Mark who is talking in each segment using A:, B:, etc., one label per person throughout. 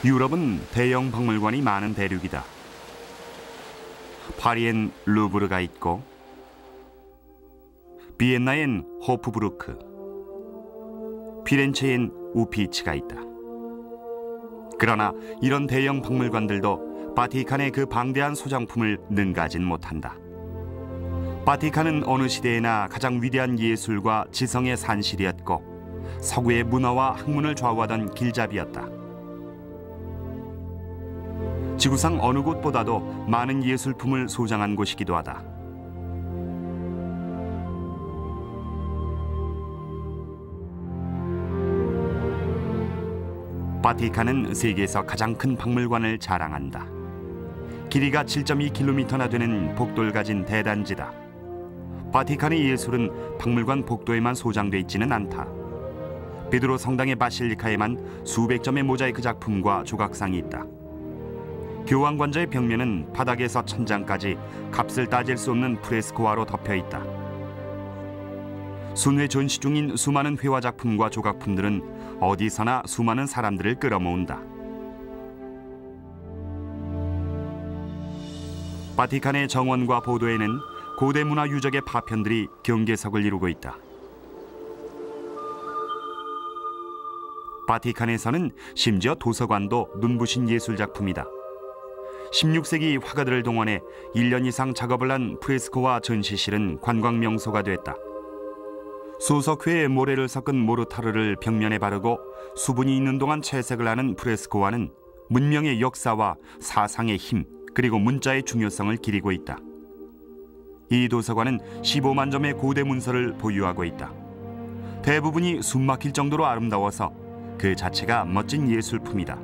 A: 유럽은 대형 박물관이 많은 대륙이다. 파리엔 루브르가 있고 비엔나엔 호프부르크, 피렌체엔 우피치가 있다. 그러나 이런 대형 박물관들도 바티칸의 그 방대한 소장품을 능가하진 못한다. 바티칸은 어느 시대에나 가장 위대한 예술과 지성의 산실이었고 서구의 문화와 학문을 좌우하던 길잡이였다. 지구상 어느 곳보다도 많은 예술품을 소장한 곳이기도 하다. 바티칸은 세계에서 가장 큰 박물관을 자랑한다. 길이가 7.2km나 되는 복도를 가진 대단지다. 바티칸의 예술은 박물관 복도에만 소장돼 있지는 않다. 베드로 성당의 바실리카에만 수백 점의 모자이크 작품과 조각상이 있다. 교황 관저의 벽면은 바닥에서 천장까지 값을 따질 수 없는 프레스코화로 덮여 있다. 순회 전시 중인 수많은 회화 작품과 조각품들은 어디서나 수많은 사람들을 끌어모은다. 바티칸의 정원과 보도에는 고대 문화 유적의 파편들이 경계석을 이루고 있다. 바티칸에서는 심지어 도서관도 눈부신 예술 작품이다. 16세기 화가들을 동원해 1년 이상 작업을 한 프레스코와 전시실은 관광 명소가 됐다. 수석 회의 모래를 섞은 모르타르를 벽면에 바르고 수분이 있는 동안 채색을 하는 프레스코와는 문명의 역사와 사상의 힘, 그리고 문자의 중요성을 기리고 있다. 이 도서관은 15만 점의 고대 문서를 보유하고 있다. 대부분이 숨막힐 정도로 아름다워서 그 자체가 멋진 예술품이다.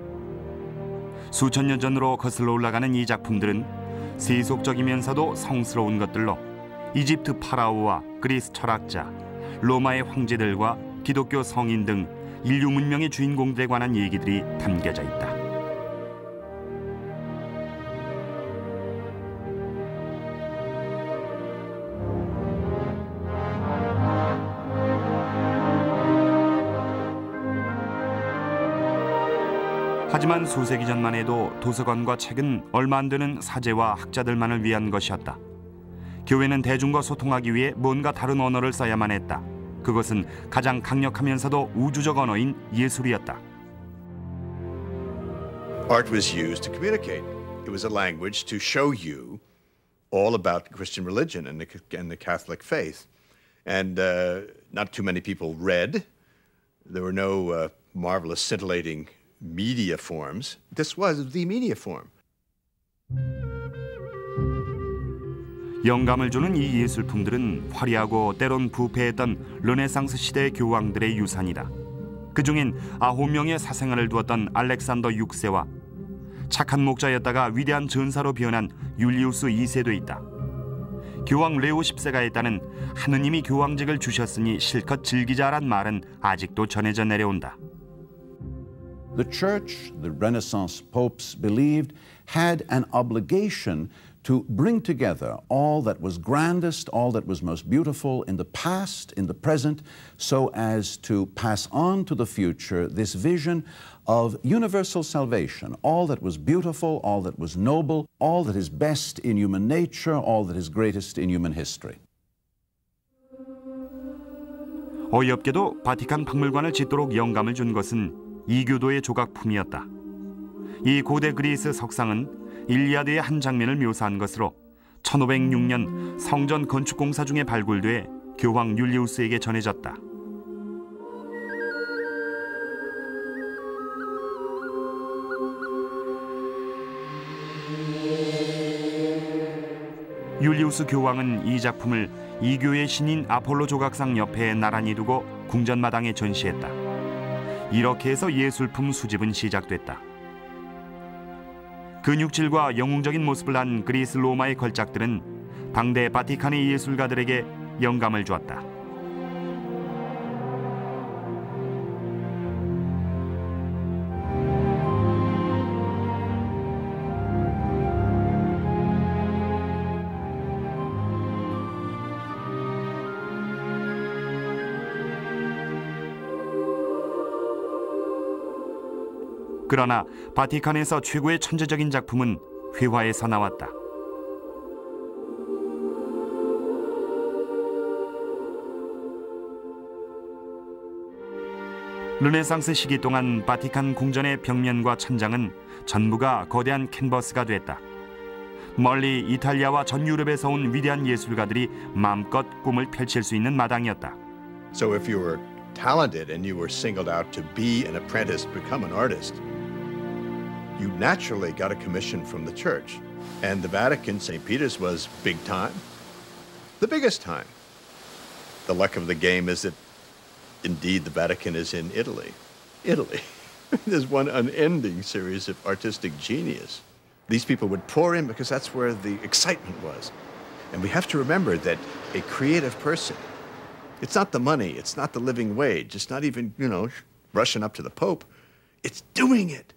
A: 수천 년 전으로 거슬러 올라가는 이 작품들은 세속적이면서도 성스러운 것들로 이집트 파라오와 그리스 철학자, 로마의 황제들과 기독교 성인 등 인류 문명의 주인공들에 관한 얘기들이 담겨져 있다. 하지만 수세기 전만 해도 도서관과 책은 얼마 안 되는 사제와 학자들만을 위한 것이었다. 교회는 대중과 소통하기 위해 뭔가 다른 언어를 써야만 했다. 그것은 가장 강력하면서도 우주적 언어인 예술이었다.
B: Art was used to communicate. It was a language to show you all about Christian religion and the Catholic faith. And not too many people read. There were no marvelous, scintillating media forms. This was the media form.
A: 영감을 주는 이 예술품들은 화려하고 때론 부패했던 르네상스 시대 교황들의 유산이다. 그중엔 9명의 사생활을 두었던 알렉산더 6세와 착한 목자였다가 위대한 전사로 변한 율리우스 2세도 있다. 교황 레오 10세가 했다는 하느님이 교황직을 주셨으니 실컷 즐기자란 말은 아직도 전해져 내려온다.
C: The church, the Renaissance popes believed, had an obligation to bring together all that was grandest, all that was most beautiful in the past, in the present, so as to pass on to the future this vision of universal salvation, all that was beautiful, all that was noble, all that is best in human nature, all that is greatest in human history.
A: 어이없게도 바티칸 박물관을 짓도록 영감을 준 것은 이교도의 조각품이었다. 이 고대 그리스 석상은 일리아드의 한 장면을 묘사한 것으로 1506년 성전 건축 공사 중에 발굴돼 교황 율리우스에게 전해졌다. 율리우스 교황은 이 작품을 이교의 신인 아폴로 조각상 옆에 나란히 두고 궁전마당에 전시했다. 이렇게 해서 예술품 수집은 시작됐다. 근육질과 영웅적인 모습을 한 그리스 로마의 걸작들은 당대 바티칸의 예술가들에게 영감을 주었다. 그러나 바티칸에서 최고의 천재적인 작품은 회화에서 나왔다. 르네상스 시기 동안 바티칸 궁전의 벽면과 천장은 전부가 거대한 캔버스가 됐다. 멀리 이탈리아와 전 유럽에서 온 위대한 예술가들이 마음껏 꿈을 펼칠 수 있는 마당이었다.
B: So if you were talented and you were singled out to be an apprentice, become an artist, you naturally got a commission from the church. And the Vatican, St. Peter's, was big time, the biggest time. The luck of the game is that indeed the Vatican is in Italy. Italy. There's one unending series of artistic genius. These people would pour in because that's where the excitement was. And we have to remember that a creative person, it's not the money, it's not the living wage, it's not even, rushing up to the Pope. It's doing it.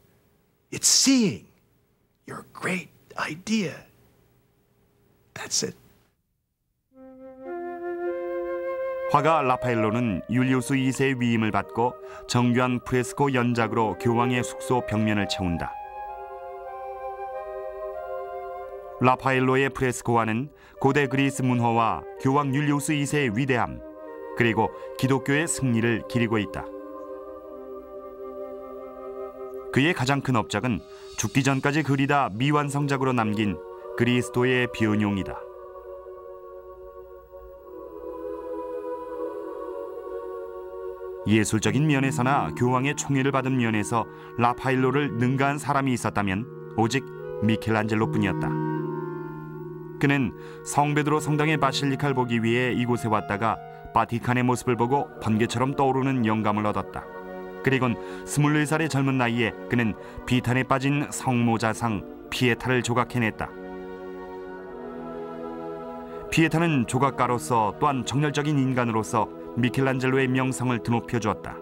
B: It's seeing your great idea. That's it.
A: 화가 라파엘로는 율리우스 2세의 위임을 받고 정교한 프레스코 연작으로 교황의 숙소 벽면을 채운다. 라파엘로의 프레스코화는 고대 그리스 문화와 교황 율리우스 2세의 위대함, 그리고 기독교의 승리를 기리고 있다. 그의 가장 큰 업적은 죽기 전까지 그리다 미완성작으로 남긴 그리스도의 비은용이다. 예술적인 면에서나 교황의 총애를 받은 면에서 라파엘로를 능가한 사람이 있었다면 오직 미켈란젤로뿐이었다. 그는 성베드로 성당의 바실리카를 보기 위해 이곳에 왔다가 바티칸의 모습을 보고 번개처럼 떠오르는 영감을 얻었다. 그리곤 24살의 젊은 나이에 그는 비탄에 빠진 성모자상 피에타를 조각해냈다. 피에타는 조각가로서 또한 정열적인 인간으로서 미켈란젤로의 명성을 드높여 주었다.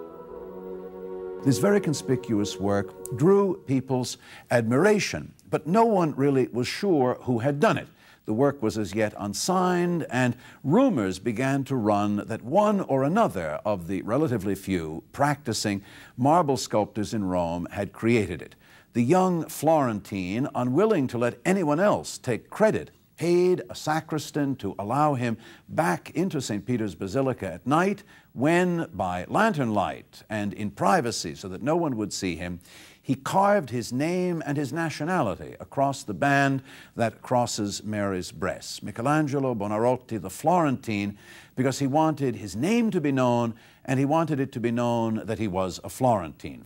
C: This very conspicuous work drew people's admiration, but no one really was sure who had done it. The work was as yet unsigned, and rumors began to run that one or another of the relatively few practicing marble sculptors in Rome had created it. The young Florentine, unwilling to let anyone else take credit, paid a sacristan to allow him back into St. Peter's Basilica at night when, by lantern light and in privacy so that no one would see him, he carved his name and his nationality across the band that crosses Mary's breast. Michelangelo Buonarroti, the Florentine, because he wanted his name to be known and he wanted it to be known that he was a Florentine.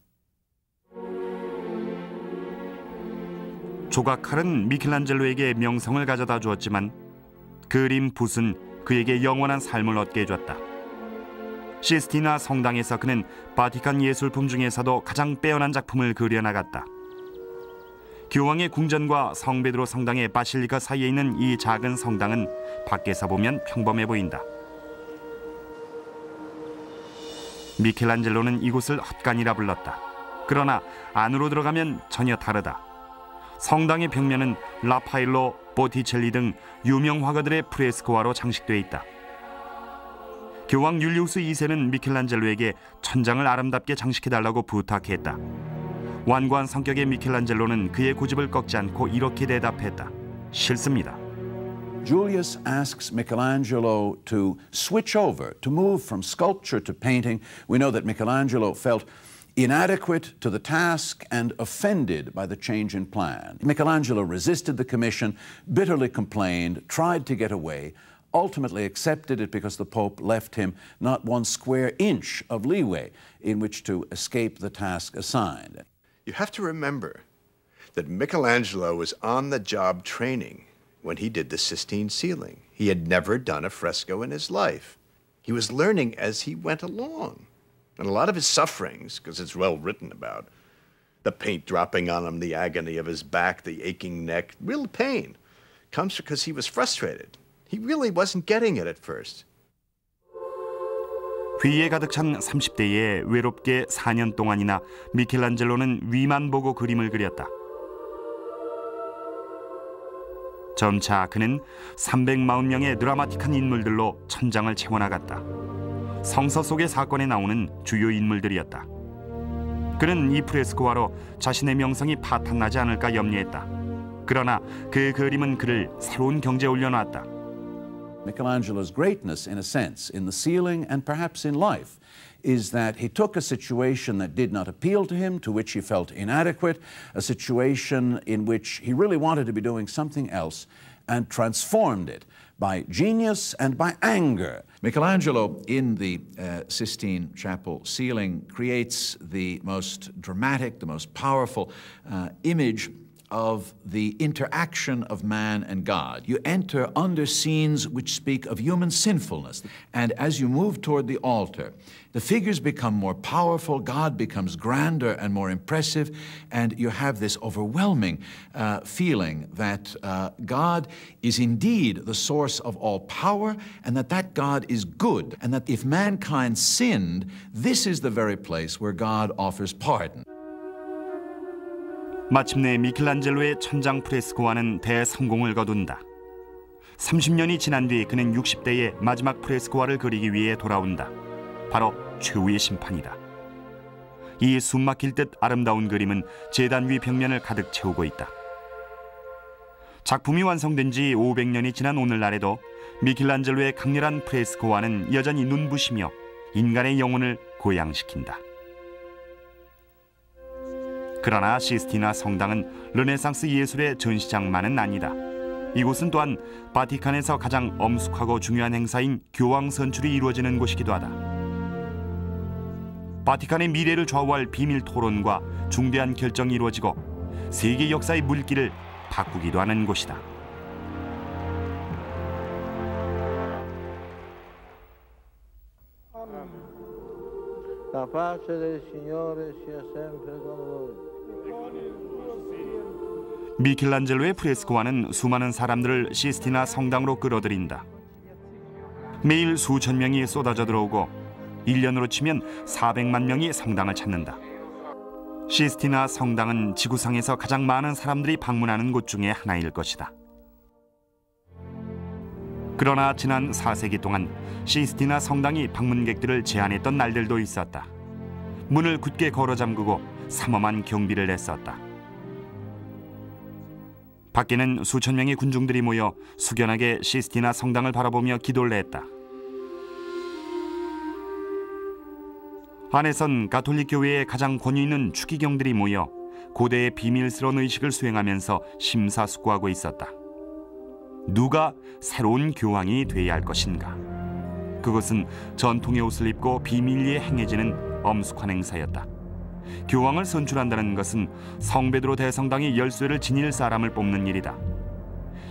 A: 조각칼은 미켈란젤로에게 명성을 가져다 주었지만 그림 붓은 그에게 영원한 삶을 얻게 해줬다. 시스티나 성당에서 그는 바티칸 예술품 중에서도 가장 빼어난 작품을 그려나갔다. 교황의 궁전과 성베드로 성당의 바실리카 사이에 있는 이 작은 성당은 밖에서 보면 평범해 보인다. 미켈란젤로는 이곳을 헛간이라 불렀다. 그러나 안으로 들어가면 전혀 다르다. 성당의 벽면은 라파엘로, 보티첼리 등 유명 화가들의 프레스코화로 장식되어 있다. 교황 율리우스 2세는 미켈란젤로에게 천장을 아름답게 장식해달라고 부탁했다. 완고한 성격의 미켈란젤로는 그의 고집을 꺾지 않고 이렇게 대답했다. 싫습니다.
C: Julius asks Michelangelo to switch over, to move from sculpture to painting. We know that Michelangelo felt inadequate to the task and offended by the change in plan. Michelangelo resisted the commission, bitterly complained, tried to get away, ultimately accepted it because the Pope left him not one square inch of leeway in which to escape the task assigned.
B: You have to remember that Michelangelo was on-the-job training when he did the Sistine ceiling. He had never done a fresco in his life. He was learning as he went along. And a lot of his sufferings, because it's well written about, the paint dropping on him, the agony of his back, the aching neck, real pain, comes because he was frustrated. He really wasn't getting it at first.
A: 회의에 가득 찬 30대에 외롭게 4년 동안이나 미켈란젤로는 위만 보고 그림을 그렸다. 점차 그는 340명의 드라마틱한 인물들로 천장을 채워나갔다. 성서 속의 사건에 나오는 주요 인물들이었다. 그는 이 프레스코화로 자신의 명성이 파탄나지 않을까 염려했다. 그러나 그 그림은 그를 새로운 경지에 올려놨다.
C: Michelangelo's greatness, in a sense, in the ceiling and perhaps in life, is that he took a situation that did not appeal to him, to which he felt inadequate, a situation in which he really wanted to be doing something else, and transformed it by genius and by anger.
D: Michelangelo, in the Sistine Chapel ceiling, creates the most dramatic, the most powerful image of the interaction of man and God. You enter under scenes which speak of human sinfulness. And as you move toward the altar, the figures become more powerful, God becomes grander and more impressive, and you have this overwhelming feeling that God is indeed the source of all power, and that God is good, and that if mankind sinned, this is the very place where God offers pardon.
A: 마침내 미켈란젤로의 천장 프레스코화는 대성공을 거둔다. 30년이 지난 뒤 그는 60대의 마지막 프레스코화를 그리기 위해 돌아온다. 바로 최후의 심판이다. 이 숨막힐 듯 아름다운 그림은 제단 위 벽면을 가득 채우고 있다. 작품이 완성된 지 500년이 지난 오늘날에도 미켈란젤로의 강렬한 프레스코화는 여전히 눈부시며 인간의 영혼을 고양시킨다. 그러나 시스티나 성당은 르네상스 예술의 전시장만은 아니다. 이곳은 또한 바티칸에서 가장 엄숙하고 중요한 행사인 교황 선출이 이루어지는 곳이기도 하다. 바티칸의 미래를 좌우할 비밀 토론과 중대한 결정이 이루어지고 세계 역사의 물길을 바꾸기도 하는 곳이다.
E: La pace del Signore sia sempre con voi.
A: 미켈란젤로의 프레스코화는 수많은 사람들을 시스티나 성당으로 끌어들인다. 매일 수천 명이 쏟아져 들어오고 1년으로 치면 400만 명이 성당을 찾는다. 시스티나 성당은 지구상에서 가장 많은 사람들이 방문하는 곳 중에 하나일 것이다. 그러나 지난 4세기 동안 시스티나 성당이 방문객들을 제한했던 날들도 있었다. 문을 굳게 걸어 잠그고 삼엄한 경비를 냈었다. 밖에는 수천 명의 군중들이 모여 숙연하게 시스티나 성당을 바라보며 기도를 했다. 안에선 가톨릭 교회의 가장 권위 있는 추기경들이 모여 고대의 비밀스러운 의식을 수행하면서 심사숙고하고 있었다. 누가 새로운 교황이 돼야 할 것인가? 그것은 전통의 옷을 입고 비밀리에 행해지는 엄숙한 행사였다. 교황을 선출한다는 것은 성베드로 대성당이 열쇠를 지닐 사람을 뽑는 일이다.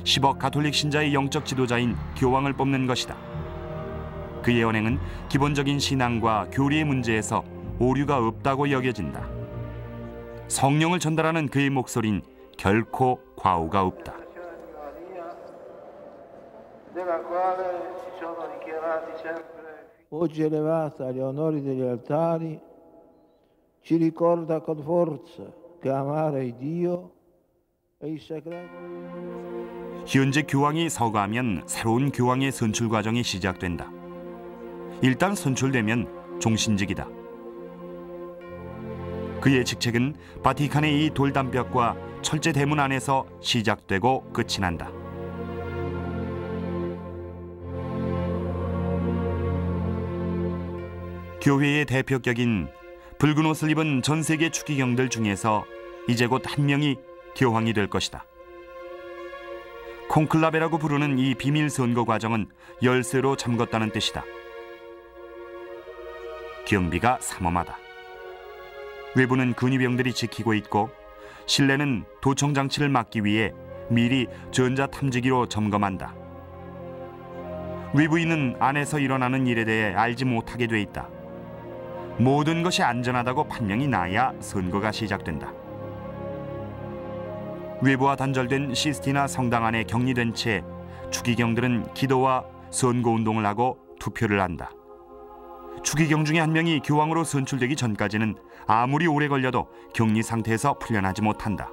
A: 10억 가톨릭 신자의 영적 지도자인 교황을 뽑는 것이다. 그의 언행은 기본적인 신앙과 교리의 문제에서 오류가 없다고 여겨진다. 성령을 전달하는 그의 목소리는 결코 과오가 없다.
E: Oggi elevata agli onori degli altari, ci ricorda con forza che amare Dio e il sagrato.
A: 현재 교황이 서거하면 새로운 교황의 선출 과정이 시작된다. 일단 선출되면 종신직이다. 그의 직책은 바티칸의 이 돌담벽과 철제 대문 안에서 시작되고 끝이 난다. 교회의 대표격인 붉은 옷을 입은 전 세계 추기경들 중에서 이제 곧 한 명이 교황이 될 것이다. 콩클라베라고 부르는 이 비밀 선거 과정은 열쇠로 잠궜다는 뜻이다. 경비가 삼엄하다. 외부는 근위병들이 지키고 있고 실내는 도청 장치를 막기 위해 미리 전자 탐지기로 점검한다. 외부인은 안에서 일어나는 일에 대해 알지 못하게 돼 있다. 모든 것이 안전하다고 판명이 나야 선거가 시작된다. 외부와 단절된 시스티나 성당 안에 격리된 채 추기경들은 기도와 선거운동을 하고 투표를 한다. 추기경 중에 한 명이 교황으로 선출되기 전까지는 아무리 오래 걸려도 격리 상태에서 풀려나지 못한다.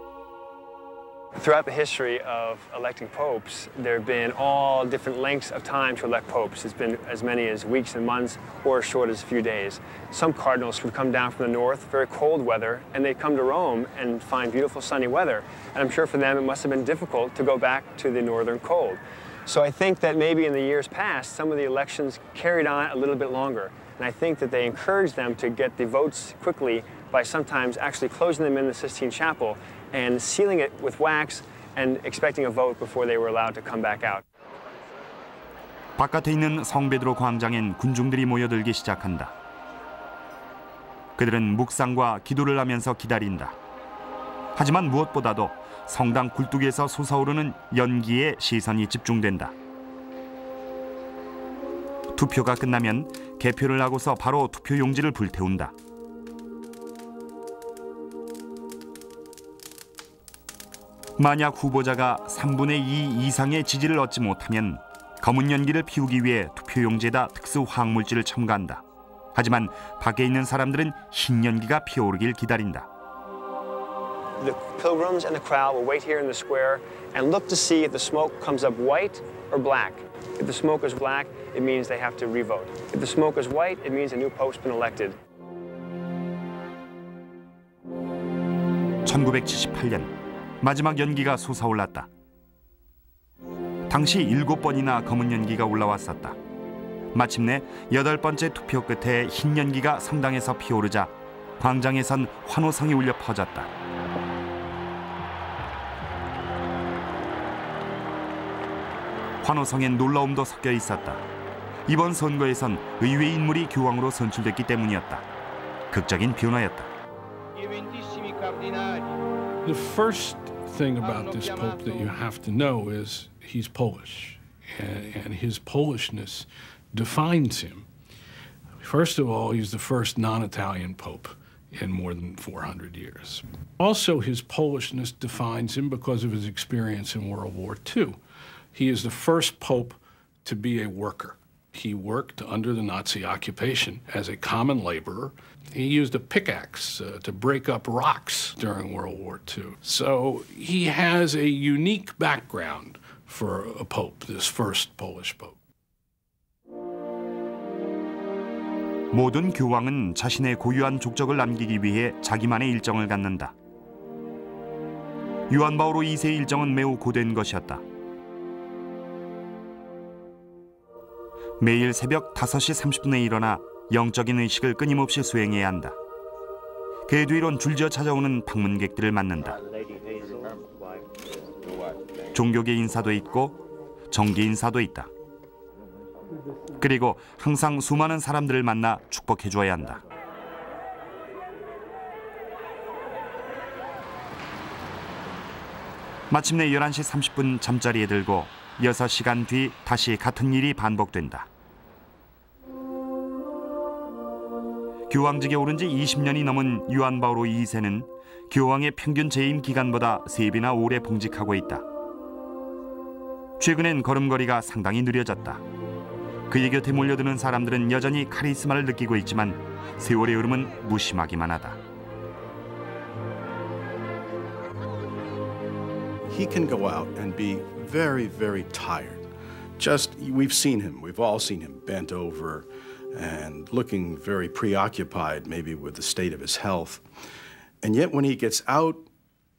F: Throughout the history of electing popes, there have been all different lengths of time to elect popes. It's been as many as weeks and months or as short as a few days. Some cardinals would come down from the north, very cold weather, and they'd come to Rome and find beautiful sunny weather. And I'm sure for them it must have been difficult to go back to the northern cold. So I think that maybe in the years past, some of the elections carried on a little bit longer. And I think that they encouraged them to get the votes quickly by sometimes actually closing them in the Sistine Chapel and sealing it with wax and expecting a vote before they were allowed to come back out.
A: 바깥에 있는 성베드로 광장엔 군중들이 모여들기 시작한다. 그들은 묵상과 기도를 하면서 기다린다. 하지만 무엇보다도 성당 굴뚝에서 솟아오르는 연기에 시선이 집중된다. 투표가 끝나면 개표를 하고서 바로 투표 용지를 불태운다. 만약 후보자가 3분의 2 이상의 지지를 얻지 못하면 검은 연기를 피우기 위해 투표용지에다 특수 화학물질을 첨가한다. 하지만 밖에 있는 사람들은 흰 연기가 피어오르길 기다린다.
F: The pilgrims and the crowd will wait here in the square and look to see if the smoke comes up white or black. If the smoke is black, it means they have to revote. If the smoke is white, it means a new pope's been elected.
A: 1978년 마지막 연기가 솟아올랐다. 당시 7번이나 검은 연기가 올라왔었다. 마침내 8번째 투표 끝에 흰 연기가 성당에서 피어오르자 광장에선 환호성이 울려 퍼졌다. 환호성엔 놀라움도 섞여 있었다. 이번 선거에선 의외 인물이 교황으로 선출됐기 때문이었다. 극적인 변화였다.
G: The first thing about this pope that you have to know is he's Polish, and his Polishness defines him. First of all, he's the first non-Italian pope in more than 400 years. Also, his Polishness defines him because of his experience in World War II. He is the first pope to be a worker. He worked under the Nazi occupation as a common laborer. He used a pickaxe to break up rocks during World War II. So he has a unique background for a pope, this first Polish pope.
A: 모든 교황은 자신의 고유한 족적을 남기기 위해 자기만의 일정을 갖는다. 요한 바오로 2세의 일정은 매우 고된 것이었다. 매일 새벽 5시 30분에 일어나 영적인 의식을 끊임없이 수행해야 한다. 그 뒤론 줄지어 찾아오는 방문객들을 맞는다. 종교계 인사도 있고 정계 인사도 있다. 그리고 항상 수많은 사람들을 만나 축복해 줘야 한다. 마침내 11시 30분 잠자리에 들고 6시간 뒤 다시 같은 일이 반복된다. 교황직에 오른 지 20년이 넘은 요한 바오로 2세는 교황의 평균 재임 기간보다 3배나 오래 봉직하고 있다. 최근엔 걸음걸이가 상당히 느려졌다. 그의 곁에 몰려드는 사람들은 여전히 카리스마를 느끼고 있지만 세월의 흐름은 무심하기만 하다.
H: He can go out and be very, very tired. We've seen him, we've all seen him bent over and looking very preoccupied maybe with the state of his health. And yet when he gets out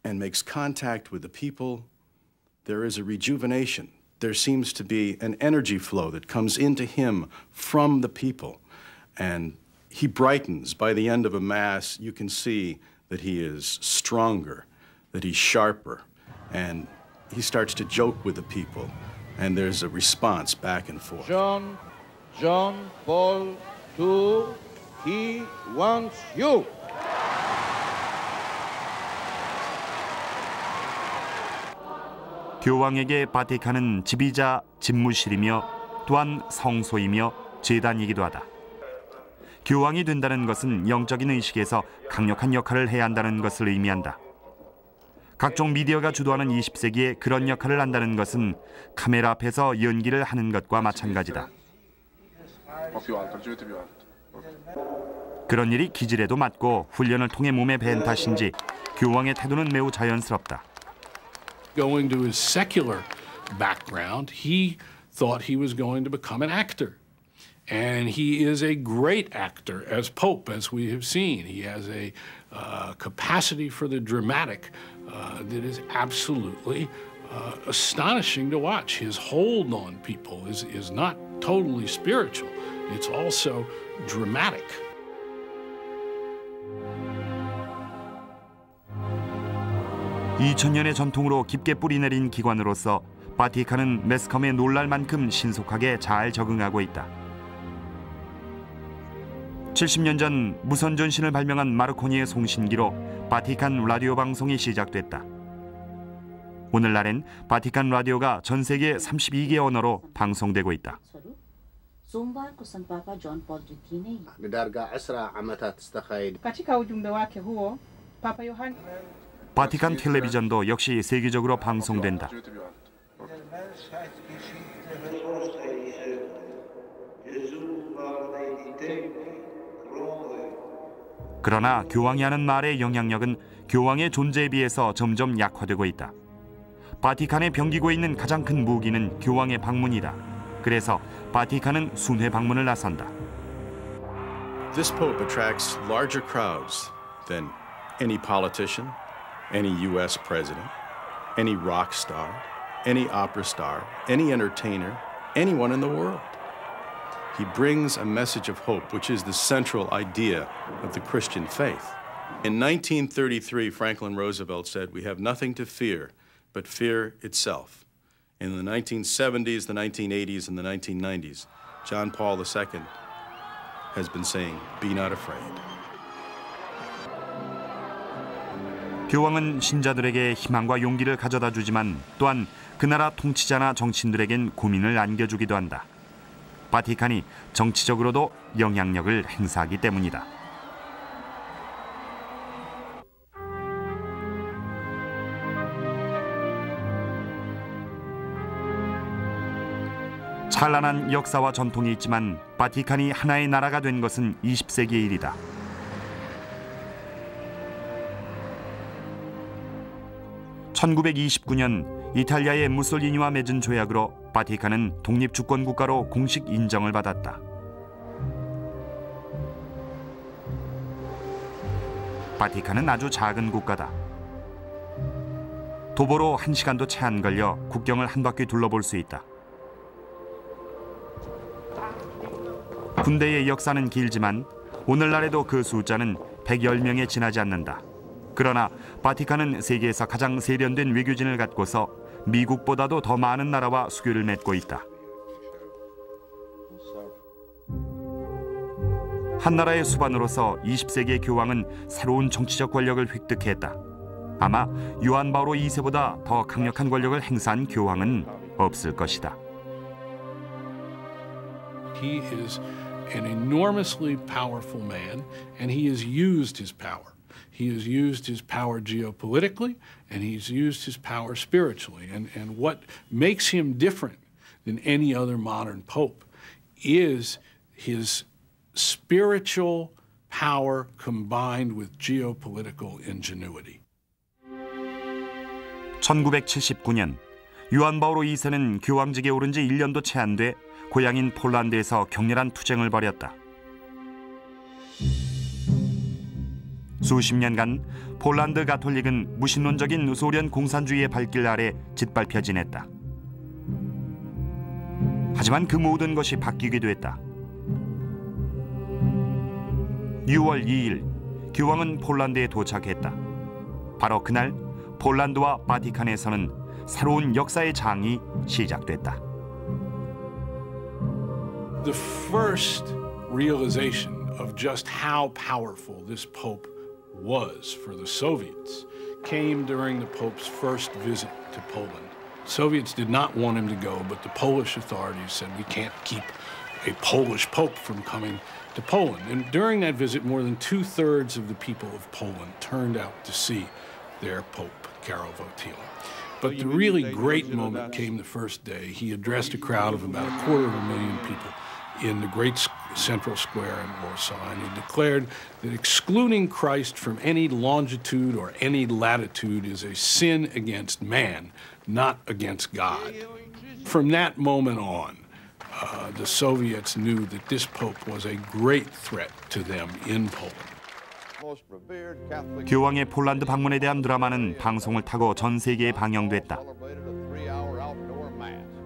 H: and makes contact with the people, there is a rejuvenation. There seems to be an energy flow that comes into him from the people. And he brightens. By the end of a Mass, you can see that he is stronger, that he's sharper. And he starts to joke with the people. And there's a response back and forth.
E: John Paul II, he wants you.
A: 교황에게 바티칸은 집이자 집무실이며 또한 성소이며 제단이기도 하다. 교황이 된다는 것은 영적인 의식에서 강력한 역할을 해야 한다는 것을 의미한다. 각종 미디어가 주도하는 20세기에 그런 역할을 한다는 것은 카메라 앞에서 연기를 하는 것과 마찬가지다. 그런 일이 기질에도 맞고 훈련을 통해 몸에 밴 탓인지 교황의 태도는 매우 자연스럽다.
G: Going to his secular background, he thought he was going to become an actor. And he is a great actor as Pope, as we have seen. He has a capacity for the dramatic that is absolutely astonishing to watch. His hold on people is not totally spiritual. It's also dramatic.
A: (2000년의) 전통으로 깊게 뿌리내린 기관으로서 바티칸은 매스컴에 놀랄 만큼 신속하게 잘 적응하고 있다. 70년 전 무선 전신을 발명한 마르코니의 송신기로 바티칸 라디오 방송이 시작됐다. 오늘날엔 바티칸 라디오가 전 세계 32개 언어로 방송되고 있다. 바티칸 텔레비전도 역시 세계적으로 방송된다. 그러나 교황이 하는 말의 영향력은 교황의 존재에 비해서 점점 약화되고 있다. 바티칸에 병기고 있는 가장 큰 무기는 교황의 방문이다. 그래서 바티칸은 순회 방문을 나선다.
H: This Pope attracts larger crowds than any politician, any U.S. president, any rock star, any opera star, any entertainer, anyone in the world. He brings a message of hope, which is the central idea of the Christian faith. In 1933, Franklin Roosevelt said, "We have nothing to fear but fear itself." In the 1970s, the 1980s, and the 1990s, John Paul II has been saying, "Be not afraid."
A: 교황은 신자들에게 희망과 용기를 가져다 주지만 또한 그 나라 통치자나 정치인들에겐 고민을 안겨주기도 한다. 바티칸이 정치적으로도 영향력을 행사하기 때문이다. 찬란한 역사와 전통이 있지만 바티칸이 하나의 나라가 된 것은 20세기의 일이다. (1929년) 이탈리아의 무솔리니와 맺은 조약으로 바티칸은 독립주권국가로 공식 인정을 받았다. 바티칸은 아주 작은 국가다. 도보로 1시간도 채 안 걸려 국경을 한 바퀴 둘러볼 수 있다. 군대의 역사는 길지만 오늘날에도 그 숫자는 110명에 지나지 않는다. 그러나 바티칸은 세계에서 가장 세련된 외교진을 갖고서 미국보다도 더 많은 나라와 수교를 맺고 있다. 한 나라의 수반으로서 20세기의 교황은 새로운 정치적 권력을 획득했다. 아마 요한 바오로 2세보다 더 강력한 권력을 행사한 교황은 없을 것이다.
G: He is an enormously powerful man, and he has used his power. He has used his power geopolitically, and he's used his power spiritually. And what makes him different than any other modern pope is his spiritual power combined with geopolitical ingenuity.
A: 1979년 요한 바오로 2세는 교황직에 오른 지 1년도 채 안 돼 고향인 폴란드에서 격렬한 투쟁을 벌였다. 수십 년간 폴란드 가톨릭은 무신론적인 소련 공산주의의 발길 아래 짓밟혀 지냈다. 하지만 그 모든 것이 바뀌기도 했다. 6월 2일 교황은 폴란드에 도착했다. 바로 그날 폴란드와 바티칸에서는 새로운 역사의 장이 시작됐다.
G: The first realization of just how powerful this pope was for the Soviets came during the Pope's first visit to Poland. Soviets did not want him to go, but the Polish authorities said we can't keep a Polish Pope from coming to Poland. And during that visit, more than 2/3 of the people of Poland turned out to see their Pope, Karol Wojtyla. But the really great moment came the first day. He addressed a crowd of about 250,000 people in the great Central Square in Warsaw, and he declared that excluding Christ from any longitude or any latitude is a sin against man, not against God. From that moment on, the Soviets knew that this Pope was a great threat to them in Poland.
A: 교황의 폴란드 방문에 대한 드라마는 방송을 타고 전 세계에 방영됐다.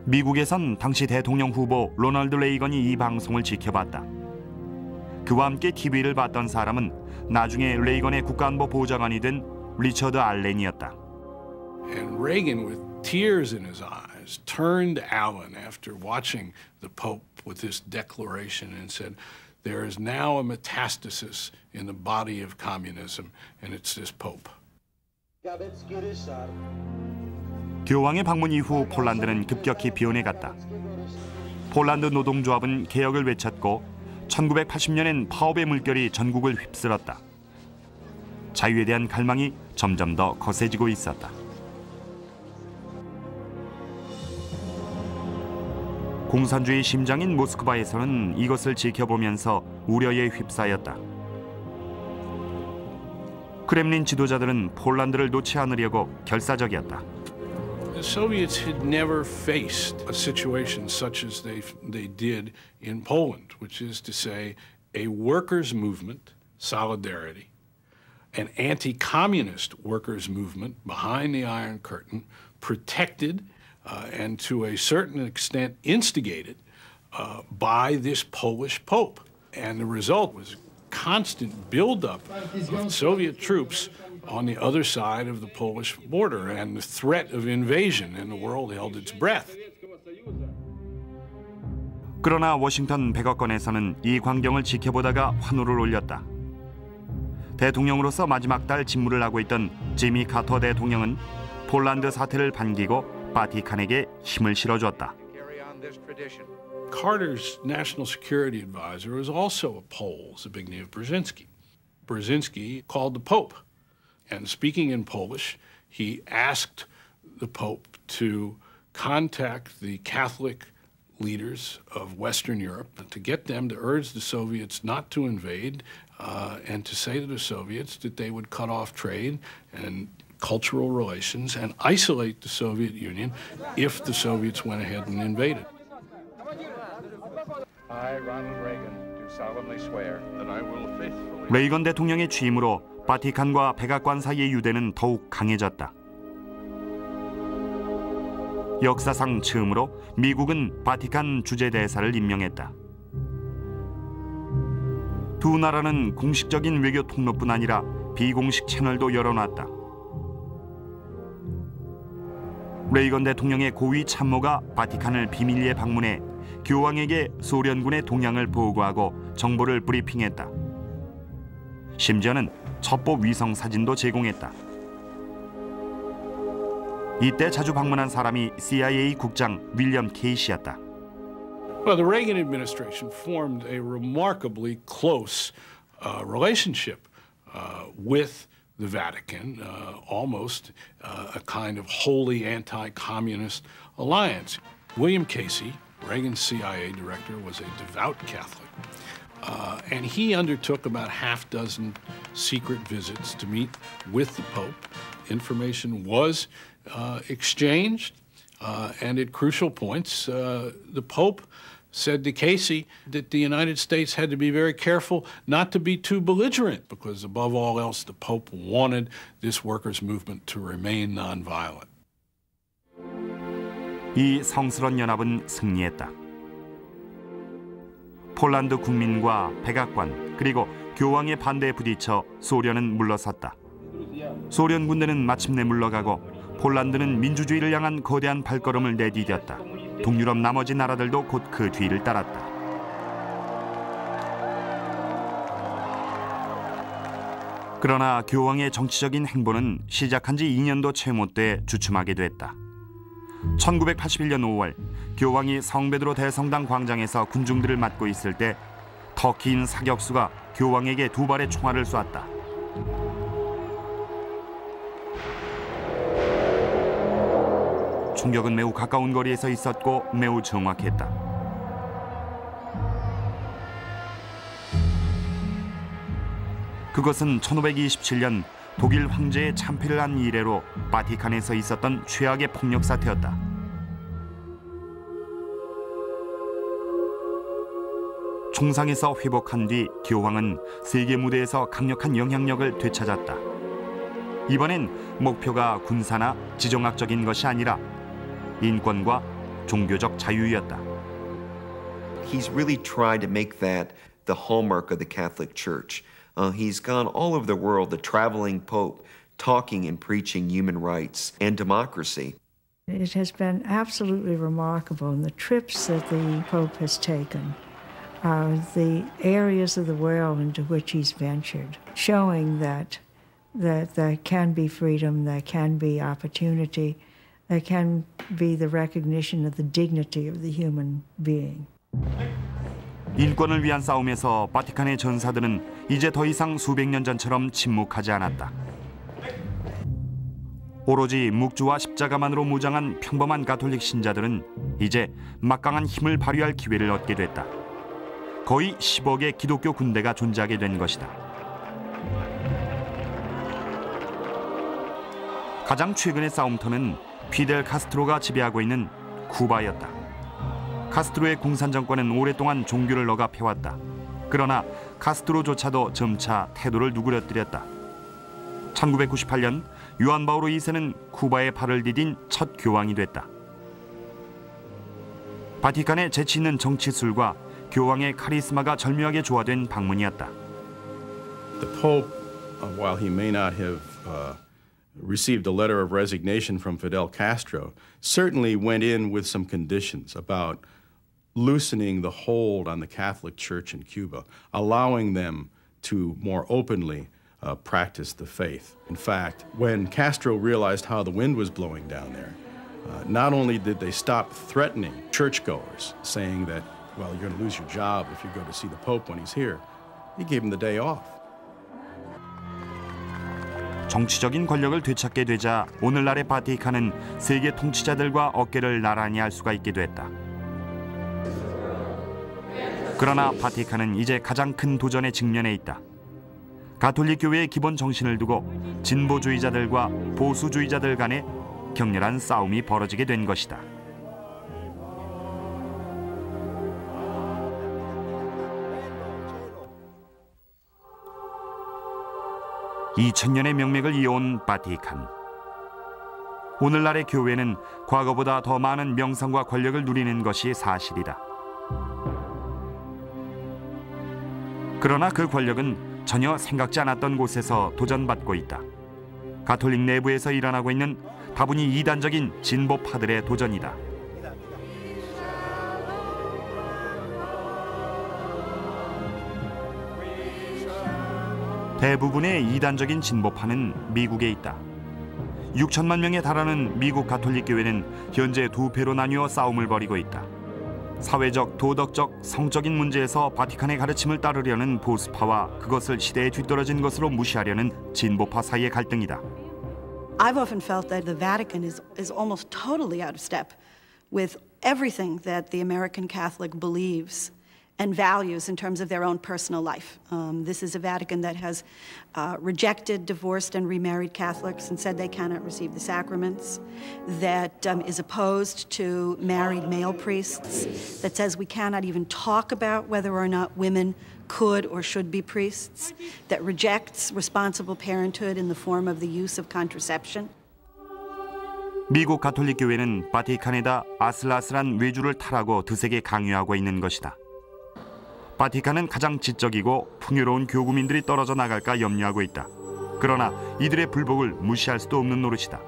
A: 미국에선 당시 대통령 후보 로널드 레이건이 이 방송을 지켜봤다. 그와 함께 TV를 봤던 사람은 나중에 레이건의 국가안보 보좌관이 된 리처드 알렌이었다.
G: And Reagan, with tears in his eyes, turned to Allen after watching the Pope with this declaration and said, "There is now a metastasis in the body of communism, and it's this Pope."
A: 교황의 방문 이후 폴란드는 급격히 변해갔다. 폴란드 노동조합은 개혁을 외쳤고 1980년엔 파업의 물결이 전국을 휩쓸었다. 자유에 대한 갈망이 점점 더 거세지고 있었다. 공산주의 심장인 모스크바에서는 이것을 지켜보면서 우려에 휩싸였다. 크렘린 지도자들은 폴란드를 놓지 않으려고 결사적이었다.
G: The Soviets had never faced a situation such as they did in Poland, which is to say a workers' movement, solidarity, an anti-communist workers' movement behind the Iron Curtain, protected and to a certain extent instigated by this Polish Pope. And the result was constant buildup of Soviet troops on the other side of the Polish border, and the threat of invasion in the world held its breath.
A: 그러나 워싱턴 백악관에서는 이 광경을 지켜보다가 환호를 올렸다. 대통령으로서 마지막 달 직무를 하고 있던 지미 카터 대통령은 폴란드 사태를 반기고 바티칸에게 힘을 실어주었다.
G: Carter's national security advisor was also a Pole, Zbigniew Brzezinski. Brzezinski called the Pope, and speaking in Polish, he asked the Pope to contact the Catholic leaders of Western Europe to get them to urge the Soviets not to invade and to say to the Soviets that they would cut off trade and cultural relations and isolate the Soviet Union if the Soviets went ahead and invaded.
I: I, Ronald Reagan, do solemnly swear that I will faithfully.
A: 레이건 대통령의 취임으로 바티칸과 백악관 사이의 유대는 더욱 강해졌다. 역사상 처음으로 미국은 바티칸 주재대사를 임명했다. 두 나라는 공식적인 외교 통로뿐 아니라 비공식 채널도 열어놨다. 레이건 대통령의 고위 참모가 바티칸을 비밀리에 방문해 교황에게 소련군의 동향을 보고하고 정보를 브리핑했다. 심지어는 첩보 위성 사진도 제공했다. 이때 자주 방문한 사람이 CIA 국장 윌리엄 케이시였다.
G: Well, the Reagan administration formed a remarkably close relationship with the Vatican, almost a kind of wholly anti-communist alliance. William Casey, Reagan's CIA director, was a devout Catholic, and he undertook about half dozen secret visits to meet with the Pope. Information was exchanged, and at crucial points, the Pope said to Casey that the United States had to be very careful not to be too belligerent, because above all else, the Pope wanted this workers' movement to remain nonviolent.
A: 이 성스러운 연합은 승리했다. 폴란드 국민과 백악관 그리고 교황의 반대에 부딪혀 소련은 물러섰다. 소련 군대는 마침내 물러가고 폴란드는 민주주의를 향한 거대한 발걸음을 내디뎠다. 동유럽 나머지 나라들도 곧 그 뒤를 따랐다. 그러나 교황의 정치적인 행보는 시작한 지 2년도 채 못 돼 주춤하게 됐다. 1981년 5월 교황이 성베드로 대성당 광장에서 군중들을 맞고 있을 때 터키인 사격수가 교황에게 2발의 총알을 쐈다. 충격은 매우 가까운 거리에서 있었고 매우 정확했다. 그것은 1527년 독일 황제의 참패를 한 이래로 바티칸에서 있었던 최악의 폭력 사태였다. 총상에서 회복한 뒤 교황은 세계 무대에서 강력한 영향력을 되찾았다. 이번엔 목표가 군사나 지정학적인 것이 아니라 인권과 종교적 자유였다.
J: He's really tried to make that the hallmark of the Catholic Church. He's gone all over the world, the traveling Pope, talking and preaching human rights and democracy.
K: It has been absolutely remarkable in the trips that the Pope has taken, the areas of the world into which he's ventured, showing that there can be freedom, there can be opportunity, there can be the recognition of the dignity of the human being.
A: 인권을 위한 싸움에서 바티칸의 전사들은 이제 더 이상 수백 년 전처럼 침묵하지 않았다. 오로지 묵주와 십자가만으로 무장한 평범한 가톨릭 신자들은 이제 막강한 힘을 발휘할 기회를 얻게 됐다. 거의 10억의 기독교 군대가 존재하게 된 것이다. 가장 최근의 싸움터는 피델 카스트로가 지배하고 있는 쿠바였다. 카스트로의 공산 정권은 오랫동안 종교를 억압해왔다. 그러나 카스트로조차도 점차 태도를 누그러뜨렸다. 1998년 요한 바오로 2세는 쿠바의 발을 디딘 첫 교황이 됐다. 바티칸의 재치 있는 정치술과 교황의 카리스마가 절묘하게 조화된 방문이었다.
H: The Pope, while he may not have received a letter of resignation from Fidel Castro, certainly went in with some conditions about loosening the hold on the Catholic Church in Cuba, allowing them to more openly practice the faith. In fact, when Castro realized how the wind was blowing down there, not only did they stop threatening churchgoers, saying that, well, you're going to lose your job if you go to see the Pope when he's here, he gave them the day off.
A: 정치적인 권력을 되찾게 되자 오늘날의 바티칸은 세계 통치자들과 어깨를 나란히 할 수가 있게 됐다. 그러나 바티칸은 이제 가장 큰 도전에 직면해 있다. 가톨릭 교회의 기본 정신을 두고 진보주의자들과 보수주의자들 간의 격렬한 싸움이 벌어지게 된 것이다. 2000년의 명맥을 이어온 바티칸. 오늘날의 교회는 과거보다 더 많은 명성과 권력을 누리는 것이 사실이다. 그러나 그 권력은 전혀 생각지 않았던 곳에서 도전받고 있다. 가톨릭 내부에서 일어나고 있는 다분히 이단적인 진보파들의 도전이다. 대부분의 이단적인 진보파는 미국에 있다. 6천만 명에 달하는 미국 가톨릭 교회는 현재 두 패로 나뉘어 싸움을 벌이고 있다. 사회적, 도덕적, 성적인 문제에서 바티칸의 가르침을 따르려는 보수파와 그것을 시대에 뒤떨어진 것으로 무시하려는 진보파 사이의 갈등이다.
L: I've often felt that the Vatican is almost totally out of step with everything that the American Catholic believes and values in terms of their own personal life. This is a Vatican that has rejected divorced and remarried Catholics and said they cannot receive the sacraments, that is opposed to married male priests, that says we cannot even talk about whether or not women could or should be priests, that rejects responsible parenthood in the form of the use of contraception.
A: 미국 가톨릭 교회는 바티칸에다 아슬아슬한 외주를 타라고 드세게 강요하고 있는 것이다. 바티칸은 가장 지적이고 풍요로운 교구민들이 떨어져 나갈까 염려하고 있다. 그러나 이들의 불복을 무시할 수도 없는 노릇이다.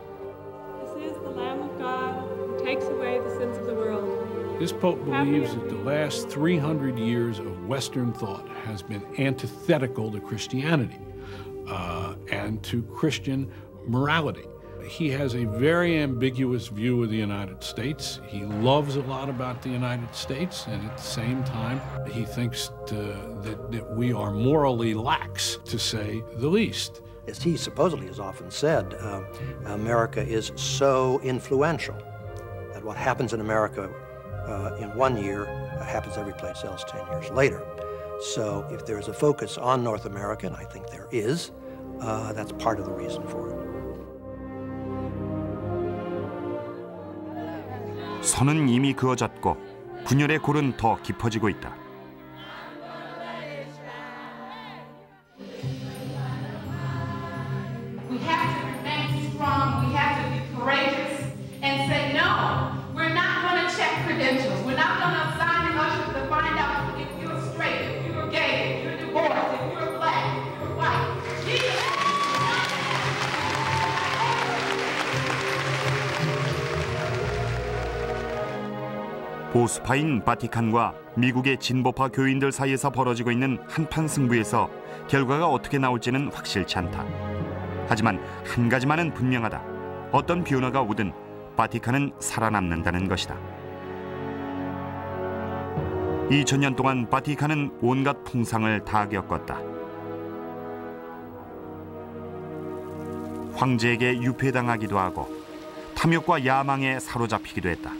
G: This Pope believes that the last 300 years of Western thought has been antithetical to Christianity and to Christian morality. He has a very ambiguous view of the United States. He loves a lot about the United States, and at the same time, he thinks that we are morally lax, to say the least.
M: As he supposedly has often said, America is so influential that what happens in America in 1 year happens every place else 10 years later. So if there's a focus on North America, and I think there is, that's part of the reason for it.
A: 선은 이미 그어졌고 분열의 골은 더 깊어지고 있다.
N: We have to remain strong. We have to be courageous and say, no, we're not going to check credentials. We're not going to assign the ushers to find out if you're straight, if you're gay, if you're divorced, if you're black, if you're white.
A: 보수파인 바티칸과 미국의 진보파 교인들 사이에서 벌어지고 있는 한판 승부에서 결과가 어떻게 나올지는 확실치 않다. 하지만 한 가지만은 분명하다. 어떤 변화가 오든 바티칸은 살아남는다는 것이다. 2000년 동안 바티칸은 온갖 풍상을 다 겪었다. 황제에게 유폐당하기도 하고 탐욕과 야망에 사로잡히기도 했다.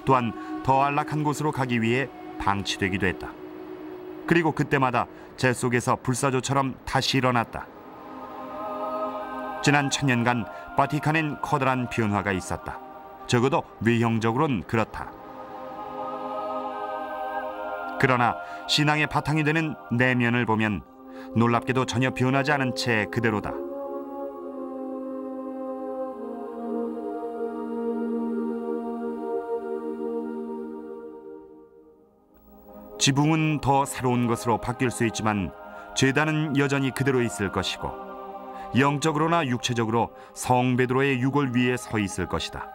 A: 또한 더 안락한 곳으로 가기 위해 방치되기도 했다. 그리고 그때마다 재 속에서 불사조처럼 다시 일어났다. 지난 1000년간 바티칸엔 커다란 변화가 있었다. 적어도 외형적으로는 그렇다. 그러나 신앙의 바탕이 되는 내면을 보면 놀랍게도 전혀 변하지 않은 채 그대로다. 지붕은 더 새로운 것으로 바뀔 수 있지만 죄단은 여전히 그대로 있을 것이고 영적으로나 육체적으로 성 베드로의 유골 위에 서 있을 것이다.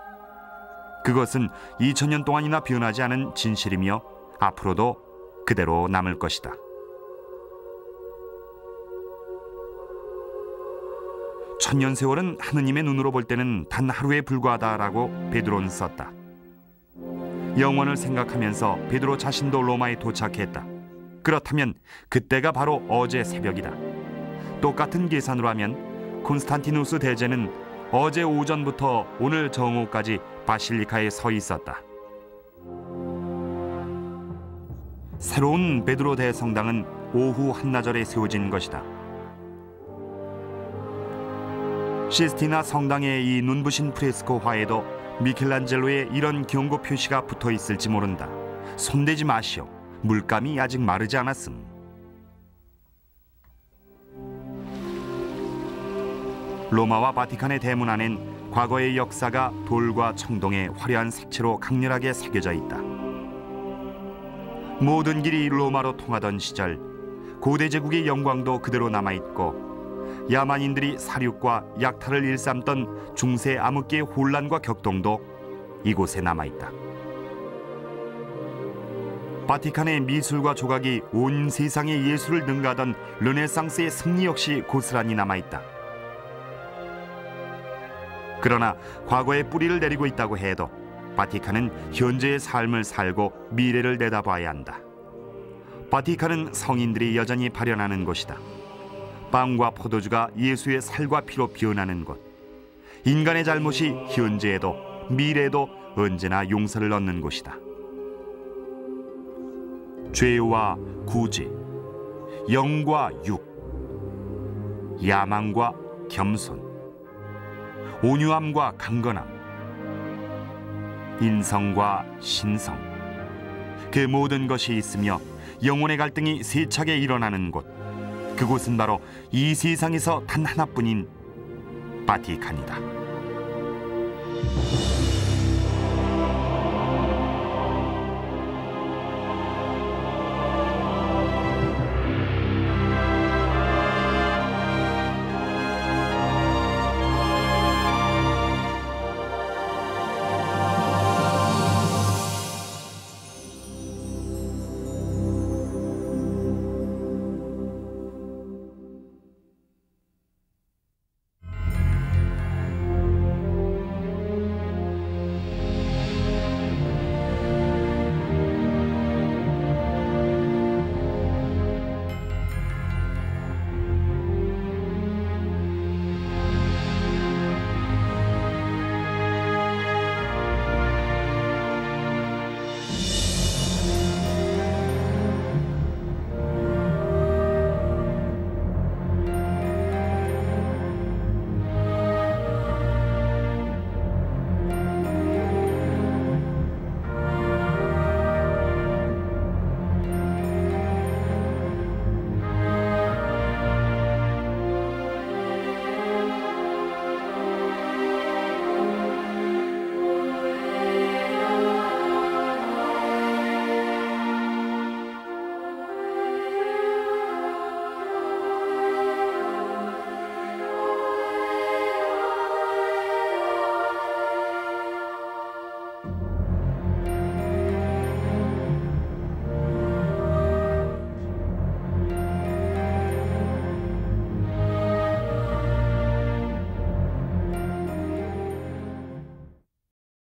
A: 그것은 2000년 동안이나 변하지 않은 진실이며 앞으로도 그대로 남을 것이다. 천년 세월은 하느님의 눈으로 볼 때는 단 하루에 불과하다라고 베드로는 썼다. 영원을 생각하면서 베드로 자신도 로마에 도착했다. 그렇다면 그때가 바로 어제 새벽이다. 똑같은 계산으로 하면 콘스탄티누스 대제는 어제 오전부터 오늘 정오까지 바실리카에 서 있었다. 새로운 베드로 대성당은 오후 한나절에 세워진 것이다. 시스티나 성당의 이 눈부신 프레스코 화에도 미켈란젤로의 이런 경고 표시가 붙어 있을지 모른다. 손대지 마시오. 물감이 아직 마르지 않았음. 로마와 바티칸의 대문 안엔 과거의 역사가 돌과 청동의 화려한 색채로 강렬하게 새겨져 있다. 모든 길이 로마로 통하던 시절, 고대 제국의 영광도 그대로 남아있고 야만인들이 사륙과 약탈을 일삼던 중세 암흑기의 혼란과 격동도 이곳에 남아있다. 바티칸의 미술과 조각이 온 세상의 예술을 능가하던 르네상스의 승리 역시 고스란히 남아있다. 그러나 과거의 뿌리를 내리고 있다고 해도 바티칸은 현재의 삶을 살고 미래를 내다봐야 한다. 바티칸은 성인들이 여전히 발현하는 곳이다. 빵과 포도주가 예수의 살과 피로 변하는 곳. 인간의 잘못이 현재에도 미래에도 언제나 용서를 얻는 곳이다. 죄와 구제, 영과 육, 야망과 겸손, 온유함과 강건함, 인성과 신성, 그 모든 것이 있으며 영혼의 갈등이 세차게 일어나는 곳. 그곳은 바로 이 세상에서 단 하나뿐인 바티칸이다.